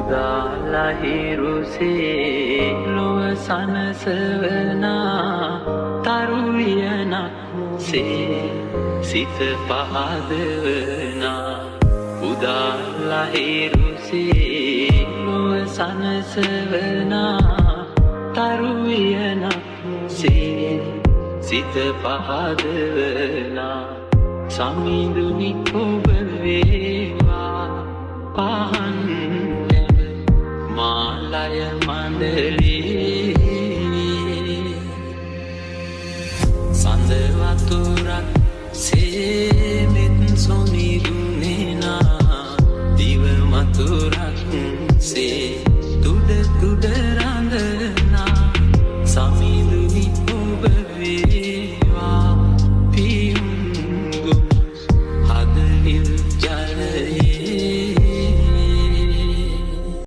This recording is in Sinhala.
උදාලහිරුසේ ලොව සනසවනා තරුවියනක් සේ සිත පහදවනා උදාලහිරුසේ ලොව සනසවනා තරුවියනක් සේ සිත පහදවනා සමිඳුනි ඔබ වේවා පහන් මාලය මණ්ඩලේ සඳ වතුරක් සේමෙත් සොමිදුනේනා දිව මතුරක් සේ